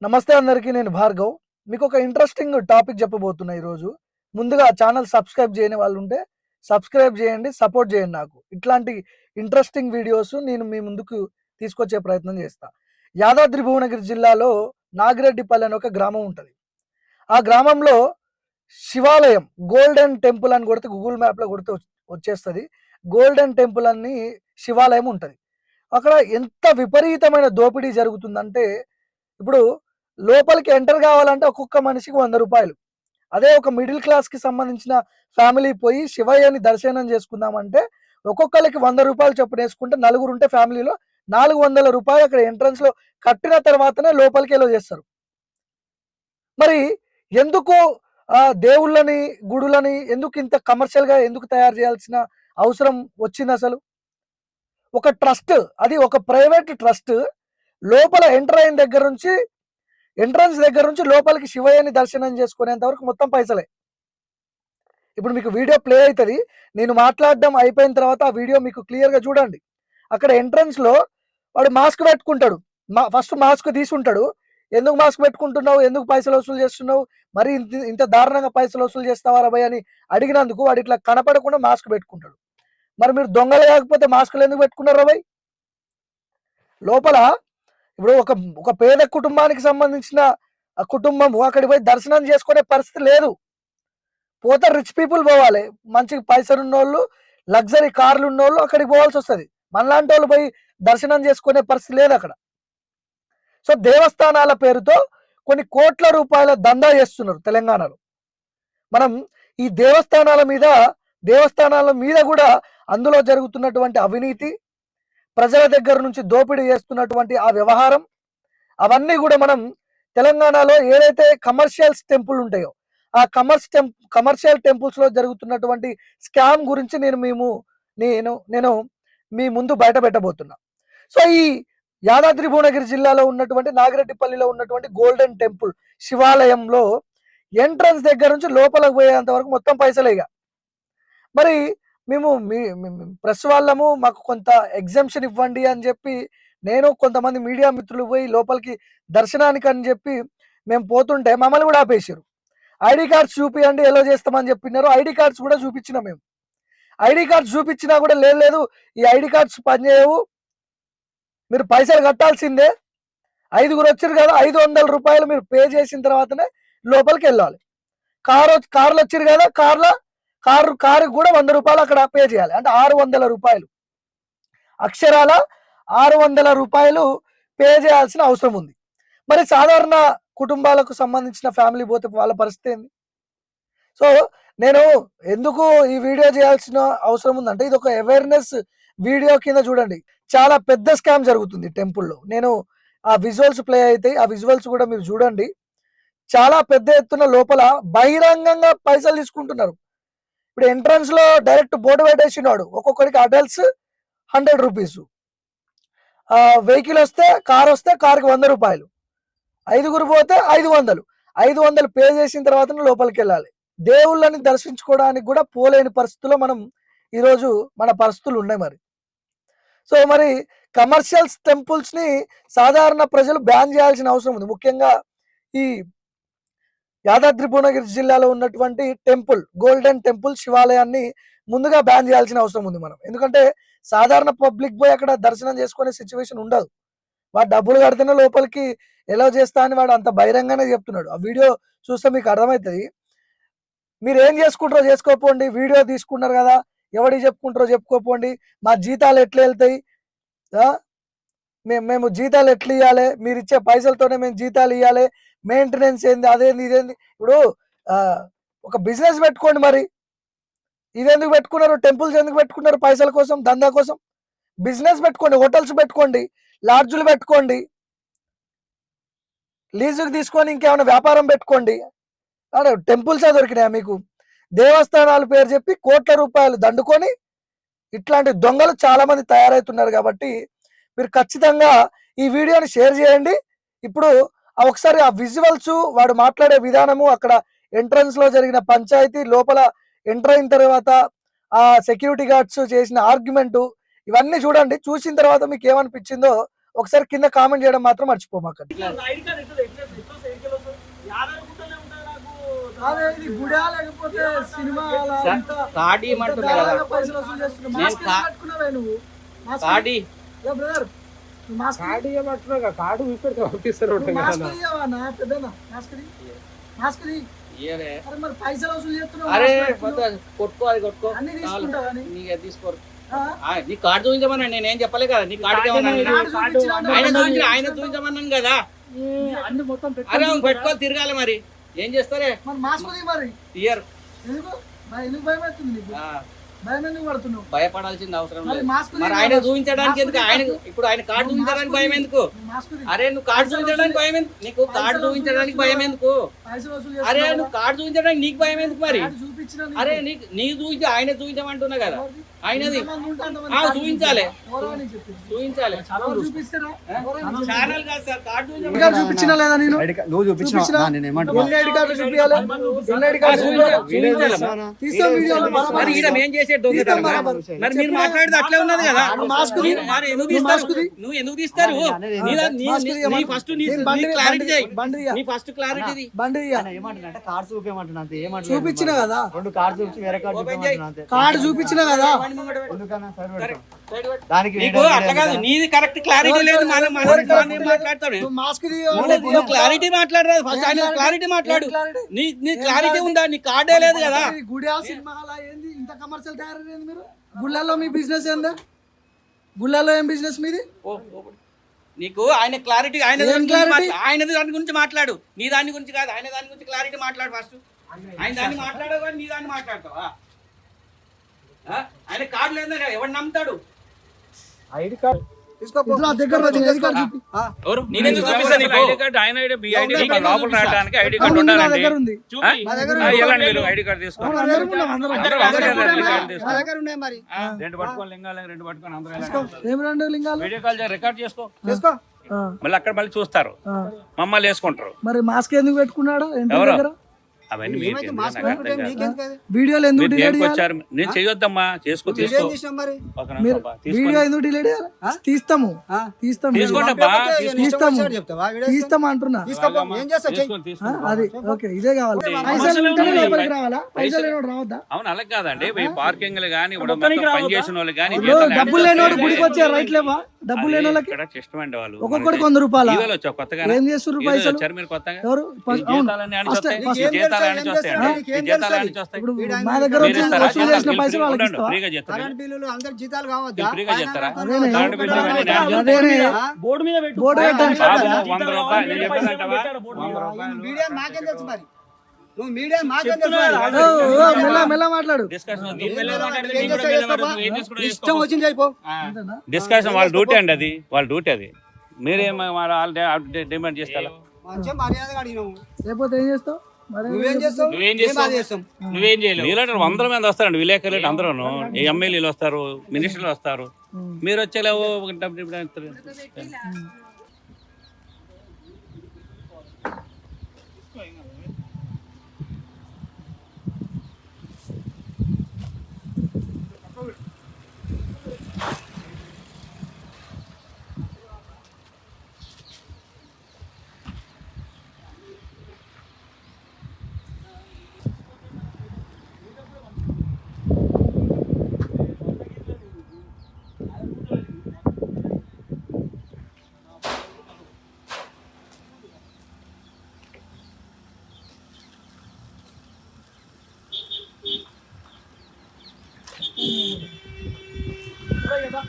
నమస్తే అందరికీ. నేను భార్గవ్. మీకు ఒక ఇంట్రెస్టింగ్ టాపిక్ చెప్పబోతున్నా ఈరోజు. ముందుగా ఛానల్ సబ్స్క్రైబ్ చేయని వాళ్ళు ఉంటే సబ్స్క్రైబ్ చేయండి, సపోర్ట్ చేయండి. నాకు ఇట్లాంటి ఇంట్రెస్టింగ్ వీడియోస్ నేను మీ ముందుకు తీసుకొచ్చే ప్రయత్నం చేస్తా. యాదాద్రి భువనగిరి జిల్లాలో నాగిరెడ్డిపల్లి అనే ఒక గ్రామం ఉంటుంది. ఆ గ్రామంలో శివాలయం గోల్డెన్ టెంపుల్ అని కొడితే గూగుల్ మ్యాప్లో కొడితే వచ్చేస్తుంది. గోల్డెన్ టెంపుల్ అని శివాలయం ఉంటుంది. అక్కడ ఎంత విపరీతమైన దోపిడీ జరుగుతుందంటే, ఇప్పుడు లోపలికి ఎంటర్ కావాలంటే ఒక్కొక్క మనిషికి 100 రూపాయలు. అదే ఒక మిడిల్ క్లాస్‌కి సంబంధించిన ఫ్యామిలీ పోయి శివయ్యని దర్శనం చేసుకుందామంటే ఒక్కొక్కళ్ళకి 100 రూపాయలు చొప్పున వేసుకుంటే నలుగురుంటే ఫ్యామిలీలో 400 రూపాయలు అక్కడ ఎంట్రన్స్‌లో కట్టిన తర్వాతనే లోపలికి ఎలో చేస్తారు. మరి ఎందుకు దేవుళ్ళని, గుడులని ఎందుకు ఇంత కమర్షియల్‌గా ఎందుకు తయారు చేయాల్సిన అవసరం వచ్చిందసలు? ఒక ట్రస్ట్, అది ఒక ప్రైవేట్ ట్రస్ట్ లోపల ఎంటర్ అయిన దగ్గర నుంచి ఎంట్రన్స్ దగ్గర నుంచి లోపలికి శివయ్యని దర్శనం చేసుకునేంత వరకు మొత్తం పైసలే. ఇప్పుడు మీకు వీడియో ప్లే అవుతుంది. నేను మాట్లాడడం అయిపోయిన తర్వాత ఆ వీడియో మీకు క్లియర్గా చూడండి. అక్కడ ఎంట్రన్స్లో వాడు మాస్క్ పెట్టుకుంటాడు. ఫస్ట్ మాస్క్ తీసుంటాడు. ఎందుకు మాస్క్ పెట్టుకుంటున్నావు, ఎందుకు పైసలు వసూలు చేస్తున్నావు, మరి ఇంత దారుణంగా పైసలు వసూలు చేస్తావా రబాయ్ అని అడిగినందుకు వాడు ఇట్లా కనపడకుండా మాస్క్ పెట్టుకుంటాడు. మరి మీరు దొంగలు కాకపోతే మాస్కులు ఎందుకు పెట్టుకున్నారు రబాయ్? లోపల ఇప్పుడు ఒక పేద కుటుంబానికి సంబంధించిన కుటుంబము అక్కడికి పోయి దర్శనం చేసుకునే పరిస్థితి లేదు. పోతే రిచ్ పీపుల్ పోవాలి, మంచి పైసలు ఉన్నోళ్ళు, లగ్జరీ కార్లు ఉన్నోళ్ళు అక్కడికి పోవాల్సి వస్తుంది. మనలాంటి వాళ్ళు పోయి దర్శనం చేసుకునే పరిస్థితి లేదు అక్కడ. సో దేవస్థానాల పేరుతో కొన్ని కోట్ల రూపాయల దందా చేస్తున్నారు తెలంగాణలో. మనం ఈ దేవస్థానాల మీద కూడా అందులో జరుగుతున్నటువంటి అవినీతి, ప్రజల దగ్గర నుంచి దోపిడీ చేస్తున్నటువంటి ఆ వ్యవహారం, అవన్నీ కూడా మనం తెలంగాణలో ఏదైతే కమర్షియల్స్ టెంపుల్ ఉంటాయో ఆ కమర్షియల్ టెంపుల్స్ లో జరుగుతున్నటువంటి స్కామ్ గురించి నేను మీ ముందు బయట పెట్టబోతున్నా. సో ఈ యాదాద్రి భువనగిరి జిల్లాలో ఉన్నటువంటి నాగిరెడ్డిపల్లిలో ఉన్నటువంటి గోల్డెన్ టెంపుల్ శివాలయంలో ఎంట్రన్స్ దగ్గర నుంచి లోపలికి పోయేంత వరకు మొత్తం పైసలేగా. మరి మేము ప్రెస్ వాళ్ళము మాకు కొంత ఎగ్జామ్షన్ ఇవ్వండి అని చెప్పి నేను కొంతమంది మీడియా మిత్రులు పోయి లోపలికి దర్శనానికి అని చెప్పి మేము పోతుంటే మమ్మల్ని కూడా ఆపేసారు. ఐడి కార్డ్స్ చూపియండి, ఎలా చేస్తామని చెప్పినారు. ఐడి కార్డ్స్ కూడా చూపించినా మేము. ఐడి కార్డ్స్ చూపించినా కూడా లేదు, ఈ ఐడి కార్డ్స్ పనిచేయవు, మీరు పైసలు కట్టాల్సిందే. 5గురు వచ్చారు కదా, 500 రూపాయలు మీరు పే చేసిన తర్వాతనే లోపలికి వెళ్ళాలి. కార్లు వచ్చారు కదా, కారుకి కూడా 100 రూపాయలు అక్కడ పే చేయాలి. అంటే 600 రూపాయలు, అక్షరాల 600 రూపాయలు పే చేయాల్సిన అవసరం ఉంది. మరి సాధారణ కుటుంబాలకు సంబంధించిన ఫ్యామిలీ పోతే వాళ్ళ పరిస్థితి ఏంది? సో నేను ఎందుకు ఈ వీడియో చేయాల్సిన అవసరం ఉందంటే, ఇది ఒక అవేర్నెస్ వీడియో కింద చూడండి. చాలా పెద్ద స్కామ్ జరుగుతుంది టెంపుల్లో. నేను ఆ విజువల్స్ ప్లే అవుతాయి, ఆ విజువల్స్ కూడా మీరు చూడండి. చాలా పెద్ద ఎత్తున లోపల బహిరంగంగా పైసలు తీసుకుంటున్నారు. ఇప్పుడు ఎంట్రన్స్ లో డైరెక్ట్ బోర్డు పెట్టేసినాడు, ఒక్కొక్కరికి అడల్ట్స్ 100 రూపీస్, వెహికల్ వస్తే కార్ వస్తే కార్కి 100 రూపాయలు, 5గురు పోతే 500 పే చేసిన తర్వాత లోపలికి వెళ్ళాలి. దేవుళ్ళని దర్శించుకోవడానికి కూడా పోలేని పరిస్థితుల్లో మనం ఈరోజు మన పరిస్థితులు ఉన్నాయి. సో మరి కమర్షియల్స్ టెంపుల్స్ ని సాధారణ ప్రజలు బ్యాన్ చేయాల్సిన అవసరం ఉంది. ముఖ్యంగా ఈ యాదాద్రి భువనగిరి జిల్లాలో ఉన్నటువంటి గోల్డెన్ టెంపుల్ శివాలయాన్ని ముందుగా బ్యాన్ చేయాల్సిన అవసరం ఉంది మనం. ఎందుకంటే సాధారణ పబ్లిక్ పోయి అక్కడ దర్శనం చేసుకునే సిచ్యువేషన్ ఉండదు. వాడు డబ్బులు కడితేనే లోపలికి ఎలా చేస్తా అని వాడు అంత బహిరంగానే చెప్తున్నాడు. ఆ వీడియో చూస్తే మీకు అర్థమవుతుంది. మీరు ఏం చేసుకుంటారో చేసుకోపోండి, వీడియో తీసుకున్నారు కదా, ఎవరికి చెప్పుకుంటారో చెప్పుకోపోండి, మా జీతాలు ఎట్లా వెళ్తాయి, మేము జీతాలు ఎట్లా ఇవ్వాలి, మీరు ఇచ్చే పైసలతోనే మేము జీతాలు ఇవ్వాలి, మెయింటెనెన్స్ ఏంది, అదేంది ఇదేంది. ఇప్పుడు ఒక బిజినెస్ పెట్టుకోండి. మరి ఇదెందుకు పెట్టుకున్నారు? టెంపుల్స్ ఎందుకు పెట్టుకున్నారు? పైసల కోసం, దందా కోసం. బిజినెస్ పెట్టుకోండి, హోటల్స్ పెట్టుకోండి, లాడ్జులు పెట్టుకోండి, లీజుకు తీసుకొని ఇంకేమైనా వ్యాపారం పెట్టుకోండి. అంటే టెంపుల్సే దొరికినాయా మీకు? దేవస్థానాల పేరు చెప్పి కోట్ల రూపాయలు దండుకొని ఇట్లాంటి దొంగలు చాలా మంది తయారవుతున్నారు. కాబట్టి మీరు ఖచ్చితంగా ఈ వీడియోని షేర్ చేయండి. ఇప్పుడు ఒకసారి ఆ విజువల్స్, వాడు మాట్లాడే విధానము, అక్కడ ఎంట్రన్స్ లో జరిగిన పంచాయతీ, లోపల ఎంటర్ అయిన తర్వాత ఆ సెక్యూరిటీ గార్డ్స్ చేసిన ఆర్గ్యుమెంటు, ఇవన్నీ చూడండి. చూసిన తర్వాత మీకు ఏమనిపించిందో ఒకసారి కింద కామెంట్ చేయడం మాత్రం మర్చిపోమాకండి. అదే ఇది గుడా లేకపోతే సినిమా అలా ఇంత కార్డు ఇవ్వమంటున్నా కదా పైసలు వసూలు చేస్తున్నావు. నేను మాస్క్ కట్టుకున్నావే నువ్వు. మాస్క్ కార్డు ఏ బ్రదర్ నువ్వు మాస్క్ కార్డు ఇవ్వమంటున్నా కార్డు చూపెడితే పంపిస్తారు నువ్వు మాస్క్ ఇయ్యవా నా పెద్దనా మాస్క్ మాస్క్ ఇయ్యరే. అరే మరి పైసలు వసూలు చేస్తున్నావు. అరే మాస్క్ పెట్టుకున్నావు. కొట్టుకో అది కొట్టుకో అన్ని తీసుకుంటావా అని? నీకు తీసుకోరు ఆ? నీ కార్డు చూపించమన్నా నేనేం చెప్పలే కదా నీ కార్డు ఏమన్నా కార్డు చూపించినా ఆయన చూపించమన్నాను కదా అన్ని మొత్తం అరే అవును పెట్టుకోవాలి తిరగాలి మరి ఏం చేస్తారే మరి మాస్క్ తీ మరి ఇయర్ ఎందుకు ఎందుకు భయం అవుతుంది నీకు? భయం ఎందుకు పడుతున్నావు? భయపడాల్సింది అవసరం మరి లేదు మాస్క్ మరి ఆయన చూపించడానికి ఎందుకు ఆయన ఇప్పుడు ఆయన కార్డు చూపించడానికి భయం ఎందుకు మాస్క్ తీ. అరే నువ్వు కార్డు చూపించడానికి భయం ఎందుకు నీకు కార్డు చూపించడానికి భయం ఎందుకు పైసలు వసూలు అరే చేస్తున్నావు. నువ్వు కార్డు చూపించడానికి నీకు భయం ఎందుకు మరి కార్డు చూపించినా నీకు. అరే నీకు చూపించి ఆయన చూపించమంటున్నా కదా ఆయనది ఎంతమంది ఉంటే అంతమంది చూపించాలి ఎవరో అని చెప్పింది. చూపించాలి ఎవరు చూపిస్తారా? ఎవరో అని చెప్పింది. ఛానల్ కాదు సార్ కార్డు ఐడి కార్డు చూపించినా లేదా నేను? నువ్వు చూపించిన నేను ఏమంటున్నా ఎన్ని ఐడి కార్డులు చూపియాలి? ఎన్ని ఐడి కార్డులు చూపియాలి? తీస్తాం వీడియోలో బరాబర్ మరి ఈడ మేం చేసే దొంగతనం బరాబర్. మరి మీరు మాట్లాడేది అట్లే ఉన్నది కదా మాస్క్ తీ. మరి ఎందుకు నువ్వు మాస్క్ తీస్తారు తీ. నువ్వు ఎందుకు తీస్తారు మాస్క్ తీయమని. ఫస్ట్ నేను బండి క్లారిటీ చేయి బండి ఇయ్య. నీ ఫస్ట్ క్లారిటీ బండి ఇయ్య. ఏమంటున్నా కార్డు చూపించమంటున్నా అంతే ఏమంటున్నా చూపించిన కదా రెండు కార్డు చూపించి వేరే కార్డు ఓపెన్ చూపించమంటున్నా అంతే కార్డు చూపించిన కదా ఎందుకన్నా సరే పెడతాం. దానికి నీకు అట్లా కాదు నీది కరెక్ట్ క్లారిటీ లేదు మనం మాట్లాడతాడు నువ్వు మాస్క్ తీ. నువ్వు క్లారిటీ మాట్లాడరాదు ఫస్ట్ ఆయన క్లారిటీ మాట్లాడు నీ క్లారిటీ ఉందా నీ కార్డే లేదు కదా ఇది గుడియా సినిమా హాలా ఏంది ఇంత కమర్షియల్ తయారైంది మీరు? గుళ్ళల్లో మీ బిజినెస్ ఏందా? గుళ్ళల్లో ఏం బిజినెస్ మీది? నీకు ఆయన క్లారిటీ ఆయన ఏం clarity? ఆయనది దాని గురించి మాట్లాడు నీ దాని గురించి కాదు ఆయన దాని గురించి క్లారిటీ మాట్లాడు ఫస్ట్ ఆయన దాన్ని మాట్లాడవు కానీ నీ దాన్ని మాట్లాడతావా ఆయన కార్డు లేదా ఎవరు నమ్ముతాడు ఐడి కార్డు ఇట్లా దగ్గర వచ్చి ఐడి కార్డు చూపి. ఎవరు నేనెందుకు చూపిస్తా నీకు ఐడి కార్డు ఆయన ఐడి మీ ఐడి నీకు కార్డు లోపల చూపిస్తా. రావడానికి ఐడి అవును, కార్డు ఉంది, నా ఉండాలండి దగ్గర ఉంది. మా దగ్గర వెళ్ళండి మీరు ఐడి కార్డు తీసుకోండి అవును, అందరం ఉన్నాం, అందరం. అందరూ అందరూ ఐడి కార్డు మా తీసుకోండి దగ్గర ఉన్నాయి మరి రెండు పట్టుకొని లింగాలు రెండు పట్టుకొని అందరూ వెళ్ళండి. ఏం రెండు లింగాలు? వీడియో కాల్ రికార్డ్ చేసుకో తీసుకో ఆ, మళ్ళీ అక్కడ మళ్ళీ చూస్తారు ఆ. మమ్మల్ని వేసుకుంటారు మరి మాస్క్ ఎందుకు పెట్టుకున్నాడు? ఏంటి ఎవరు? దగ్గర అవన్నీ మీరు ఏమైతే తెలియదు, మాస్క్ నాకు అర్థం కాదు. మీకెందుకు అది? వీడియోలు ఎందుకు మీరు డిలీట్ దేనికి చేయాలి? వచ్చారు నేను చేయొద్దమ్మా చేసుకో వీడియో తీసుకో తీసినాం మరి ఒక నిమిషం మీరు అబ్బా, వీడియో తీసుకోండి ఎందుకు డిలీట్ చేయాలి? తీస్తాము ఆ? తీస్తాం తీసుకోండి వీడియో. అబ్బా లేకపోతే తీసుకో. ఇష్టం వచ్చినట్టు చెప్తావా? వీడియో తీస్తాం అంటున్నా. తీసుకోపో. ఏం చేస్తావు చెయ్యి. తీసుకోండి, తీసుకోండి. అది ఓకే ఇదే కావాలి. పైసలు పైసలు ఉంటేనే ఉన్నాయి. లోపలికి రావాలా? పైసలు లేనోడు రావద్దా? అవును అలా కాదండి ఈ పార్కింగ్లు కానీ ఇప్పుడు మొత్తం పని చేసిన వాళ్ళు కానీ ఇప్పుడు డబ్బులు లేనోడు గుడికి వచ్చే రైట్ లేవా? డబ్బులు లేని వాళ్ళకి ఇక్కడ ఇష్టమండి వాళ్ళు ఒక్కొక్కడికి 100 రూపాయల. ఈవేళ వచ్చావు కొత్తగా ఏం చేస్తున్నారు పైసలు? వచ్చారు మీరు కొత్తగా ఎవరు? ఈ అవును. జీతాలన్నీ ఆడిచి ఫస్ట్ వస్తాయి. ఫస్ట్ ఈ జీతాలు ఏం ఆడిచి చేస్తారు? వస్తాయి. నీకేం ఈ జీతాలు తెలుసు? ఆడిచి వస్తాయి. ఇప్పుడు వీడు మా ఆయన దగ్గర మీరు వచ్చి ఇస్తారా? వసూలు చేసిన పైసలు వాళ్ళకి ఉండండి, ఇస్తావా? ఫ్రీగా చేస్తారా? కరెంట్ బిల్లులు అందరికి జీతాలు కావద్దా? మీరు ఫ్రీగా చేస్తారా? అదేనే. కరెంట్ బిల్లు ఇవన్నీ నేను చేస్తాను. అదేనే. బోర్డు మీద పెట్టు బోర్డు పెట్టండి. బాబు, జీతాలు 100 రూపాయలు కావాలి, నేను పైసలు చెప్పానంటావా? పెట్టాడు బోర్డు మీద. 100 రూపాయలు. మీడియా మాకేం తెలుసు మరి నువ్వు మీడియా మాకేం తెలుసు చెప్తున్నా మరి? కదా. ఓ, ఓ, మెల్ల మెల్ల మాట్లాడు. డిస్కషన్ ఏం దీని మీద లేదు, మాట్లాడితే ఏం నీకు కూడా చేస్తావు మీద చేసుకోపా. పడదు. ఏం చేసుకుంటావు ఇష్టం చేసుకోపా. వచ్చింది అయిపో ఆ. డిస్కషన్ వాళ్ళ డ్యూటీ అండి అది వాళ్ళ డ్యూటీ అది మీరేం వాళ్ళు డిమాండ్ చేస్తారు మంచిగా మర్యాదగా అడిగినాము లేకపోతే ఏం చేస్తావు? మరి నువ్వేం చేస్తావు నువ్వేం ఏం బాధ చేస్తాం నువ్వేం చేయలేవు మీలాంటి 100 మంది వస్తారండి విలేకరులు అందరూ ఎమ్మెల్యేలు వస్తారు మినిస్టర్లు వస్తారు మీరు వచ్చేలేవో ఒక డబ్బు ఇప్పుడే కదా